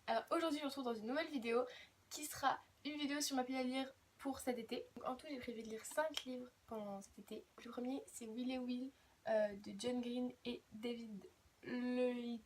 Alors aujourd'hui je vous retrouve dans une nouvelle vidéo qui sera une vidéo sur ma pile à lire pour cet été. Donc, en tout j'ai prévu de lire 5 livres pendant cet été. Le premier c'est Will et Will de John Green et David Lewithan,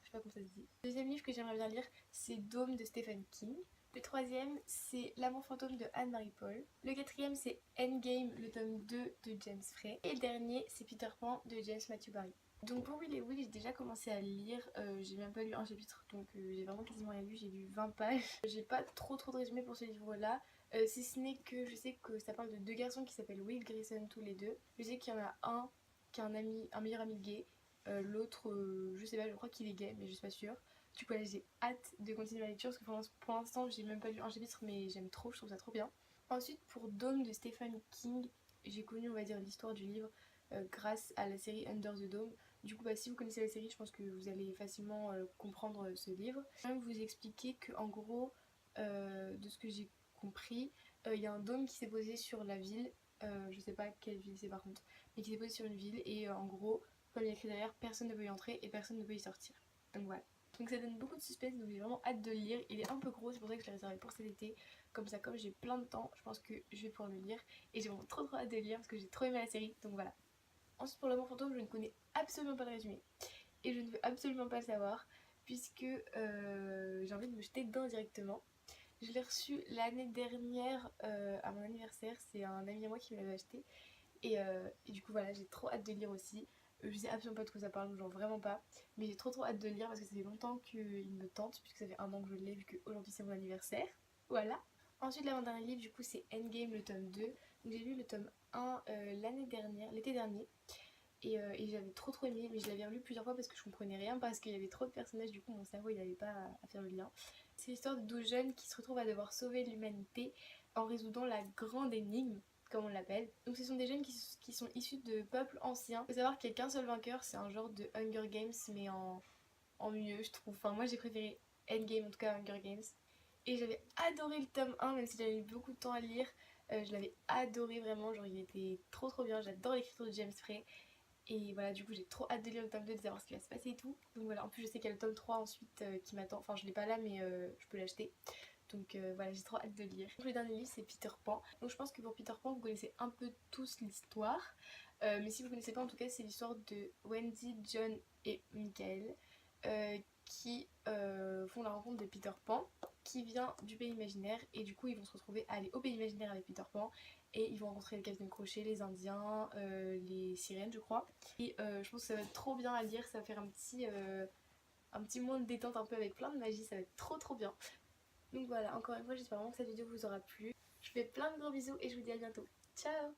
je sais pas comment ça se dit. Le deuxième livre que j'aimerais bien lire c'est Dome de Stephen King. Le troisième c'est L'amour fantôme de Anne-Marie Paul. Le quatrième c'est Endgame, le tome 2 de James Frey. Et le dernier c'est Peter Pan de James Matthew Barrie. Donc pour Will et Will j'ai déjà commencé à lire, j'ai même pas lu un chapitre donc j'ai vraiment quasiment rien lu, j'ai lu 20 pages. J'ai pas trop de résumé pour ce livre là, si ce n'est que je sais que ça parle de deux garçons qui s'appellent Will Grayson tous les deux. Je sais qu'il y en a un qui a un meilleur ami gay, l'autre je sais pas, je crois qu'il est gay mais je suis pas sûre. Du coup là, j'ai hâte de continuer ma lecture parce que pour l'instant j'ai même pas lu un chapitre mais j'aime trop, je trouve ça trop bien. Ensuite pour Dome de Stephen King, j'ai connu on va dire l'histoire du livre grâce à la série Under the Dome. Du coup si vous connaissez la série je pense que vous allez facilement comprendre ce livre. Je vais même vous expliquer que en gros de ce que j'ai compris, il y a un dôme qui s'est posé sur la ville, je sais pas quelle ville c'est par contre, mais qui s'est posé sur une ville et en gros comme il y a écrit derrière personne ne peut y entrer et personne ne peut y sortir. Donc voilà. Donc ça donne beaucoup de suspense, donc j'ai vraiment hâte de le lire. Il est un peu gros, c'est pour ça que je l'ai réservé pour cet été. Comme ça, comme j'ai plein de temps, je pense que je vais pouvoir le lire. Et j'ai vraiment trop hâte de le lire parce que j'ai trop aimé la série, donc voilà. Ensuite pour L'amour fantôme, je ne connais absolument pas le résumé. Et je ne veux absolument pas le savoir, puisque j'ai envie de me jeter dedans directement. Je l'ai reçu l'année dernière à mon anniversaire, c'est un ami à moi qui me l'avait acheté. Et du coup voilà, j'ai trop hâte de le lire aussi. Je sais absolument pas de quoi ça parle, genre vraiment pas. Mais j'ai trop hâte de le lire parce que ça fait longtemps qu'il me tente, puisque ça fait un an que je l'ai, vu qu'aujourd'hui c'est mon anniversaire. Voilà. Ensuite l'avant-dernier livre du coup c'est Endgame le tome 2. Donc j'ai lu le tome 1 l'année dernière, l'été dernier. Et j'avais trop aimé, mais je l'avais relu plusieurs fois parce que je comprenais rien, parce qu'il y avait trop de personnages, du coup mon cerveau il n'avait pas à faire le lien. C'est l'histoire de 12 jeunes qui se retrouvent à devoir sauver l'humanité en résoudant la grande énigme, comme on l'appelle. Donc ce sont des jeunes qui sont issus de peuples anciens. Il faut savoir qu'il n'y a qu'un seul vainqueur, c'est un genre de Hunger Games mais en mieux je trouve. Enfin moi j'ai préféré Endgame en tout cas Hunger Games. Et j'avais adoré le tome 1 même si j'avais eu beaucoup de temps à lire. Je l'avais adoré vraiment, genre il était trop bien, j'adore l'écriture de James Frey. Et voilà, du coup j'ai trop hâte de lire le tome 2, de savoir ce qui va se passer et tout. Donc voilà, en plus je sais qu'il y a le tome 3 ensuite qui m'attend. Enfin je l'ai pas là mais je peux l'acheter. Donc voilà, j'ai trop hâte de lire. Le dernier livre c'est Peter Pan. Donc je pense que pour Peter Pan vous connaissez un peu tous l'histoire. Mais si vous connaissez pas en tout cas c'est l'histoire de Wendy, John et Michael qui font la rencontre de Peter Pan qui vient du pays imaginaire et du coup ils vont se retrouver à aller au pays imaginaire avec Peter Pan et ils vont rencontrer le Capitaine Crochet, les Indiens, les sirènes je crois. Et je pense que ça va être trop bien à lire, ça va faire un petit moment de détente un peu avec plein de magie, ça va être trop bien. Donc voilà, encore une fois j'espère vraiment que cette vidéo vous aura plu. Je vous fais plein de gros bisous et je vous dis à bientôt. Ciao!